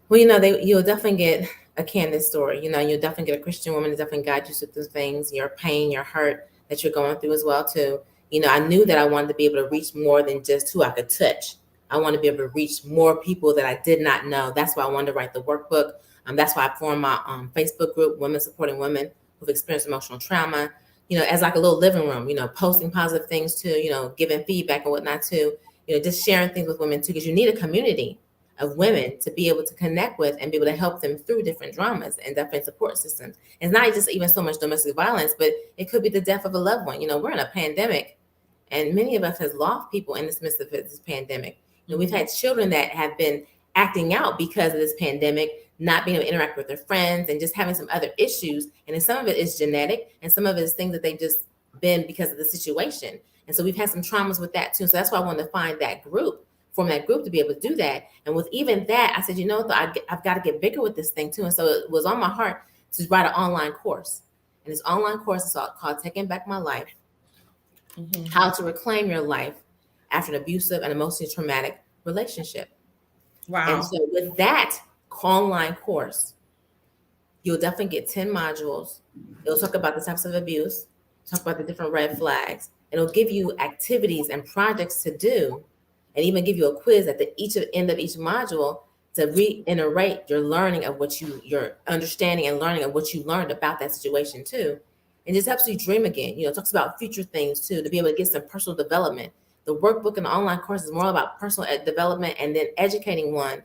Speaker 2: Well, you'll definitely get a candid story. You'll definitely get a Christian woman to definitely guide you through things, your pain, your hurt that you're going through as well too. I knew that I wanted to be able to reach more than just who I could touch. I want to be able to reach more people that I did not know. That's why I wanted to write the workbook. That's why I formed my Facebook group, Women Supporting Women Who've Experienced Emotional Trauma, as like a little living room, posting positive things too, giving feedback and whatnot too, just sharing things with women too, because you need a community of women to be able to connect with and be able to help them through different dramas and different support systems. It's not just even so much domestic violence, but it could be the death of a loved one. We're in a pandemic. And many of us has lost people in this midst of this pandemic. And we've
Speaker 1: Mm-hmm.
Speaker 2: had children that have been acting out because of this pandemic, not being able to interact with their friends and just having some other issues. And then some of it is genetic and some of it is things that they've just been because of the situation. And so we've had some traumas with that too. So that's why I wanted to find that group, form that group to be able to do that. And with even that, I said, I've got to get bigger with this thing too. And so it was on my heart to write an online course. And this online course is called Taking Back My Life,
Speaker 1: Mm-hmm.
Speaker 2: How to Reclaim Your Life After an Abusive and Emotionally Traumatic Relationship.
Speaker 1: Wow.
Speaker 2: And so with that online course, you'll definitely get 10 modules. It'll talk about the types of abuse, talk about the different red flags. It'll give you activities and projects to do, and even give you a quiz at the end of each module to reiterate your learning of your understanding and learning of what you learned about that situation too. And just helps you dream again. It talks about future things too, to be able to get some personal development. The workbook and the online course is more about personal development and then educating one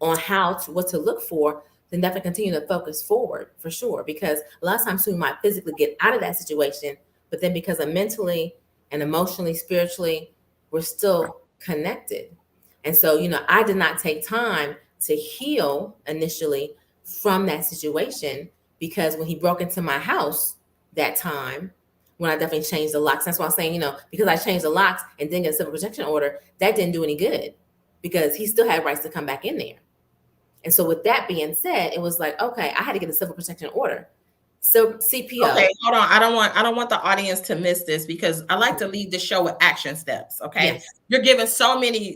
Speaker 2: on what to look for, then definitely continue to focus forward for sure. Because a lot of times we might physically get out of that situation, but then because of mentally and emotionally, spiritually, we're still connected. And so, I did not take time to heal initially from that situation, because when he broke into my house that time, when I definitely changed the locks, that's why I'm saying, because I changed the locks and didn't get a civil protection order, that didn't do any good because he still had rights to come back in there. And so with that being said, it was like, okay, I had to get a civil protection order. So CPO.
Speaker 1: Okay, hold on. I don't want the audience to miss this, because I like to lead the show with action steps. Okay.
Speaker 2: Yes.
Speaker 1: You're giving so many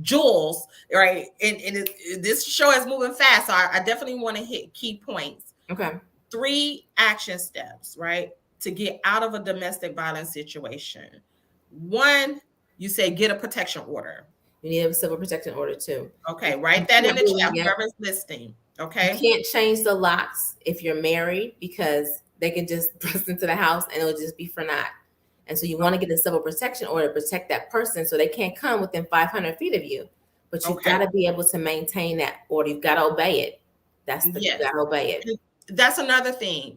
Speaker 1: jewels, right? And this show is moving fast. So I definitely want to hit key points.
Speaker 2: Okay.
Speaker 1: 3 action steps, right? To get out of a domestic violence situation. 1, you say get a protection order.
Speaker 2: You need a civil protection order too.
Speaker 1: Okay, write that in the chat, whoever's listening. Okay.
Speaker 2: You can't change the locks if you're married, because they can just burst into the house and it'll just be for naught. And so you want to get a civil protection order to protect that person so they can't come within 500 feet of you. But you've got to be able to maintain that order. You've got to obey it. You got to obey it.
Speaker 1: That's another thing,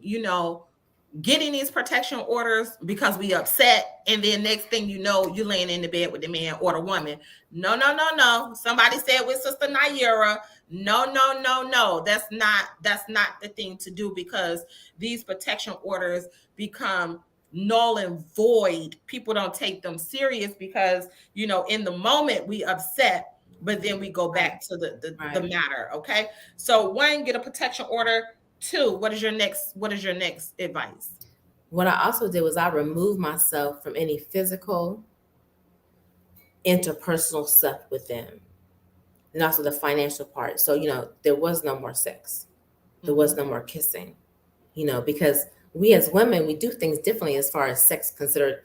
Speaker 1: getting these protection orders because we upset, and then next thing you know, you're laying in the bed with the man or the woman. No. Somebody said with Sister Naira, no. That's not the thing to do, because these protection orders become null and void. People don't take them serious because, in the moment we upset, but then we go back to the matter. Okay. So 1, get a protection order. 2, what is your next advice?
Speaker 2: What I also did was I removed myself from any physical, interpersonal stuff with them, and also the financial part. So, there was no more sex. There was no more kissing, because we as women, we do things differently as far as sex considered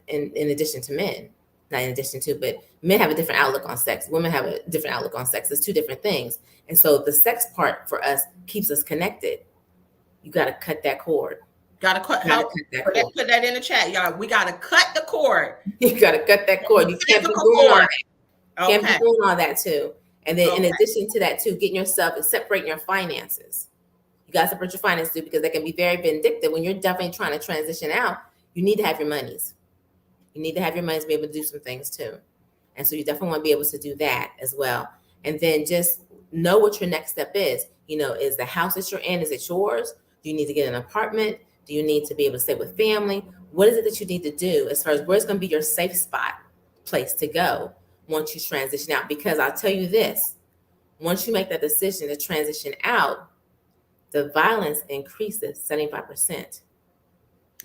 Speaker 2: in addition to men. Not in addition to, but men have a different outlook on sex. Women have a different outlook on sex. It's 2 different things. And so the sex part for us keeps us connected. You got to cut that cord.
Speaker 1: Got to cut Put that in the chat, y'all. We got to cut the cord.
Speaker 2: You got to cut that cord. You can't be doing all that. Can't be doing all that too. And then in addition to that too, getting yourself and separating your finances. You got to separate your finances too, because they can be very vindictive. When you're definitely trying to transition out, you need to have your monies. You need to have your money to be able to do some things too. And so you definitely want to be able to do that as well. And then just know what your next step is. Is the house that you're in, is it yours? Do you need to get an apartment? Do you need to be able to stay with family? What is it that you need to do as far as where's going to be your safe place to go once you transition out? Because I'll tell you this, once you make that decision to transition out, the violence increases 75%.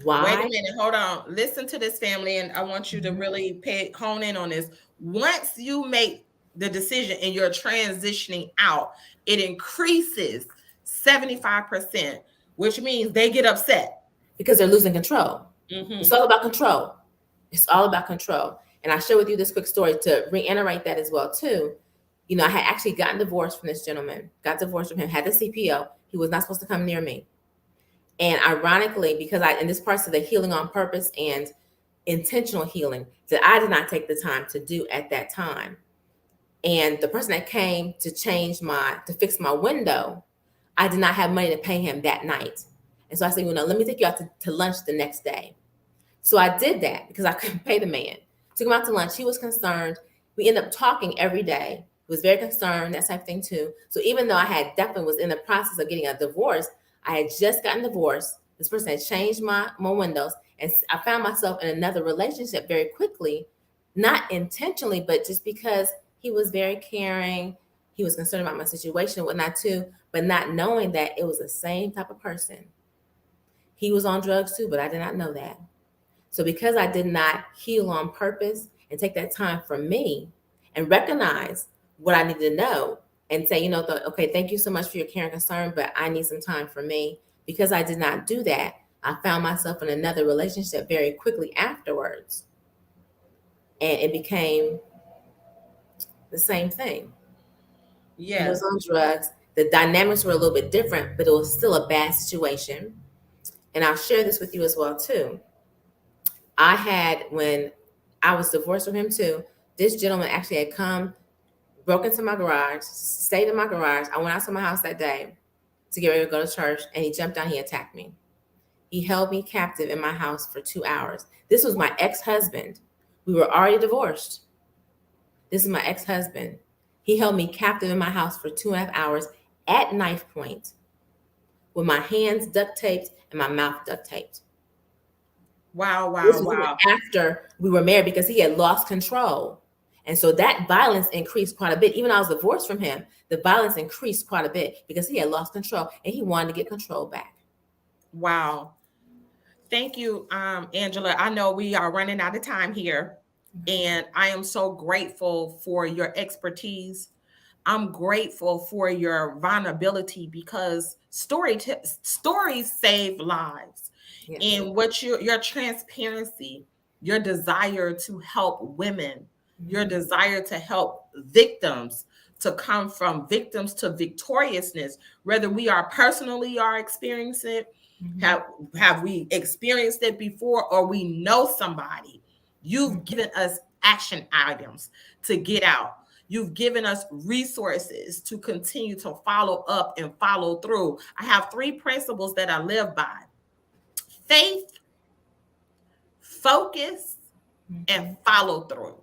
Speaker 2: Why?
Speaker 1: Wait a minute, hold on. Listen to this, family, and I want you to really hone in on this. Once you make the decision and you're transitioning out, it increases 75%, which means they get upset
Speaker 2: because they're losing control.
Speaker 1: Mm-hmm.
Speaker 2: It's all about control. It's all about control. And I share with you this quick story to reiterate that as well too. I had actually gotten divorced from this gentleman. Got divorced from him. Had the CPO. He was not supposed to come near me. And ironically, because and this part's of the healing on purpose and intentional healing that I did not take the time to do at that time. And the person that came to fix my window, I did not have money to pay him that night. And so I said, let me take you out to lunch the next day. So I did that because I couldn't pay the man. Took him out to lunch. He was concerned. We ended up talking every day. He was very concerned, that type of thing too. So even though I had definitely was in the process of getting a divorce, I had just gotten divorced. This person had changed my windows, and I found myself in another relationship very quickly, not intentionally, but just because he was very caring. He was concerned about my situation and whatnot too, but not knowing that it was the same type of person. He was on drugs too, but I did not know that. So because I did not heal on purpose and take that time for me and recognize what I needed to know and say, okay, thank you so much for your care and concern, but I need some time for me. Because I did not do that, I found myself in another relationship very quickly afterwards. And it became the same thing.
Speaker 1: Yes.
Speaker 2: He was on drugs. The dynamics were a little bit different, but it was still a bad situation. And I'll share this with you as well too. I had, when I was divorced from him too, this gentleman actually had come, broke into my garage, stayed in my garage. I went out to my house that day to get ready to go to church, and he jumped down, he attacked me. He held me captive in my house for 2 hours. This was my ex-husband. We were already divorced. This is my ex-husband. He held me captive in my house for 2.5 hours at knife point with my hands duct taped and my mouth duct taped.
Speaker 1: Wow.
Speaker 2: This was after we were married, because he had lost control. And so that violence increased quite a bit. Even though I was divorced from him, the violence increased quite a bit because he had lost control and he wanted to get control back.
Speaker 1: Wow. Thank you, Angela. I know we are running out of time here, and I am so grateful for your expertise. I'm grateful for your vulnerability, because stories save lives.
Speaker 2: Yes.
Speaker 1: And what your transparency, your desire to help women, your desire to help victims to come from victims to victoriousness, whether we are personally are experiencing it, have we experienced it before, or we know somebody. You've given us action items to get out. You've given us resources to continue to follow up and follow through. I have 3 principles that I live by: faith, focus, and follow through.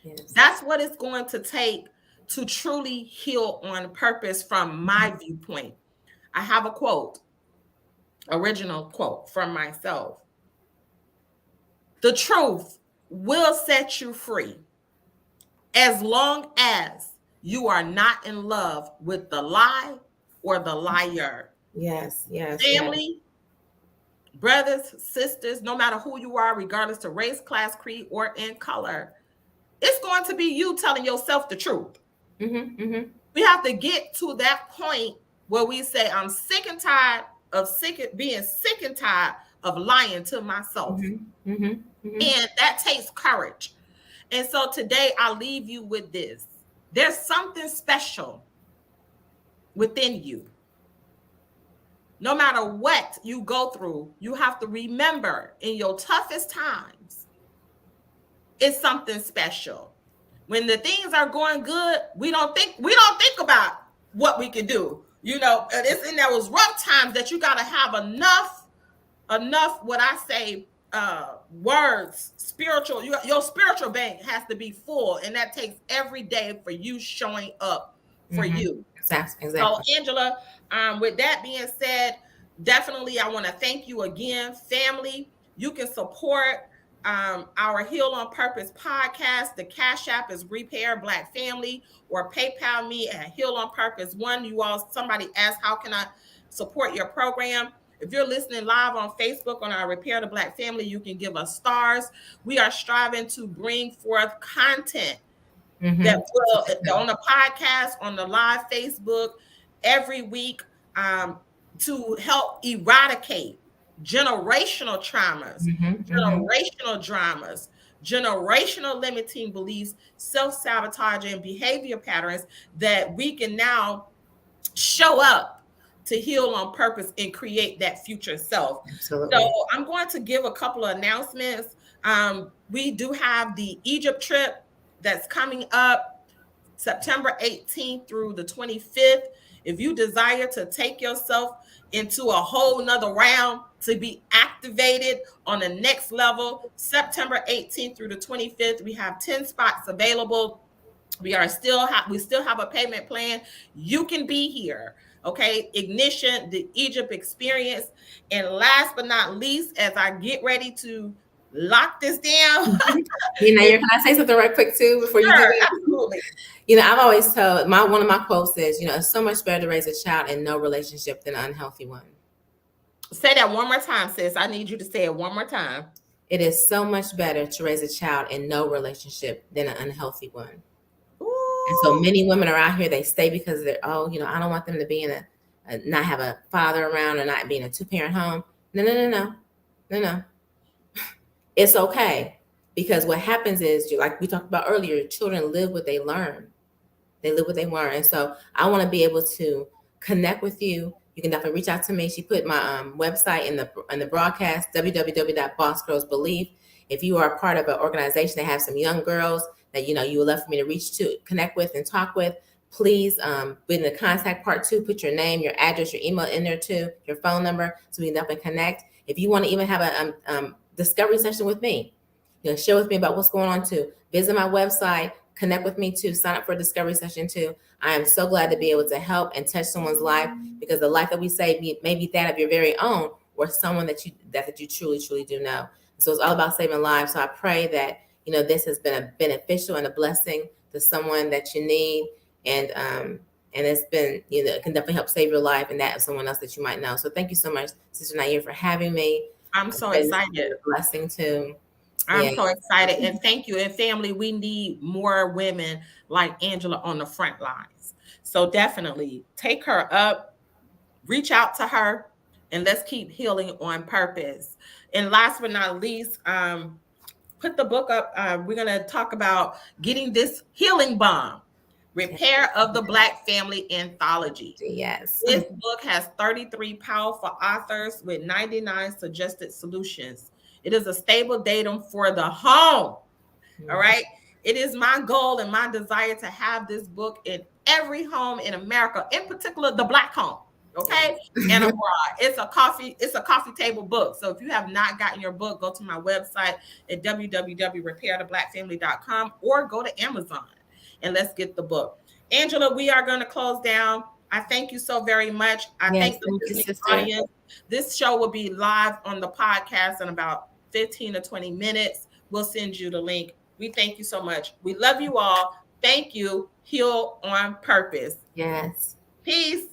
Speaker 1: Yes. That's what it's going to take to truly heal on purpose from my viewpoint. I have a quote, original quote from myself. The truth will set you free as long as you are not in love with the lie or the liar.
Speaker 2: Yes.
Speaker 1: Family, brothers, sisters, no matter who you are, regardless to race, class, creed, or in color, it's going to be you telling yourself the truth. We have to get to that point where we say, I'm sick and tired of being sick and tired of lying to myself. And that takes courage. And so today I'll leave you with this. There's something special within you. No matter what you go through, you have to remember, in your toughest times, it's something special. When the things are going good, we don't think about what we can do. It's in those rough times that you got to have enough, what I say, words, spiritual, your spiritual bank has to be full, and that takes every day for you showing up for you.
Speaker 2: Exactly.
Speaker 1: So Angela, with that being said, definitely I want to thank you again. Family, you can support our Heal on Purpose podcast. The Cash App is Repair Black Family, or PayPal me at Heal on Purpose 1. Somebody asked, how can I support your program? If you're listening live on Facebook on our Repair the Black Family, you can give us stars. We are striving to bring forth content that will, on the podcast, on the live Facebook, every week, to help eradicate generational traumas, generational dramas, generational limiting beliefs, self-sabotage, and behavior patterns that we can now show up to heal on purpose and create that future self.
Speaker 2: Absolutely.
Speaker 1: So I'm going to give a couple of announcements. We do have the Egypt trip that's coming up September 18th through the 25th. If you desire to take yourself into a whole nother round to be activated on the next level, September 18th through the 25th, we have 10 spots available. We still have a payment plan. You can be here. Okay, Ignition, the Egypt experience. And last but not least, as I get ready to lock this down.
Speaker 2: Can I say something right quick too before you do that?
Speaker 1: Absolutely.
Speaker 2: I've always told one of my quotes is, it's so much better to raise a child in no relationship than an unhealthy one.
Speaker 1: Say that one more time, sis. I need you to say it one more time.
Speaker 2: It is so much better to raise a child in no relationship than an unhealthy one. Ooh. And so many women are out here, they stay because they're, I don't want them to be in not have a father around or not be in a 2-parent home. No. It's okay. Because what happens is, like we talked about earlier, children live what they learn. They live what they learn. And so I want to be able to connect with you. You can definitely reach out to me. She put my website in the broadcast, www.bossgirlsbelieve. If you are a part of an organization that has some young girls that, you would love for me to connect with and talk with, please, in the contact part too, put your name, your address, your email in there too, your phone number, so we can definitely connect. If you want to even have a discovery session with me, share with me about what's going on too. Visit my website, connect with me too, sign up for a discovery session too. I am so glad to be able to help and touch someone's life, because the life that we save may be that of your very own, or someone that you truly, truly do know. So it's all about saving lives. So I pray that, this has been a beneficial and a blessing to someone that you need. And it's been, it can definitely help save your life and that of someone else that you might know. So thank you so much, Sister Nair, for having me.
Speaker 1: I'm so excited.
Speaker 2: A blessing too.
Speaker 1: I'm so excited. And thank you. And family, we need more women like Angela on the front lines. So definitely take her up, reach out to her, and let's keep healing on purpose. And last but not least, put the book up. We're going to talk about getting this healing bomb. Repair of the Black Family Anthology.
Speaker 2: Yes.
Speaker 1: This book has 33 powerful authors with 99 suggested solutions. It is a stable datum for the home. All right. It is my goal and my desire to have this book in every home in America, in particular, the Black home. Okay. And abroad. It's a coffee table book. So if you have not gotten your book, go to my website at www.repairtheblackfamily.com or go to Amazon and let's get the book. Angela, we are going to close down. I thank you so very much. I thank the listening audience. This show will be live on the podcast in about 15 to 20 minutes. We'll send you the link. We thank you so much. We love you all. Thank you. Heal on purpose.
Speaker 2: Yes.
Speaker 1: Peace.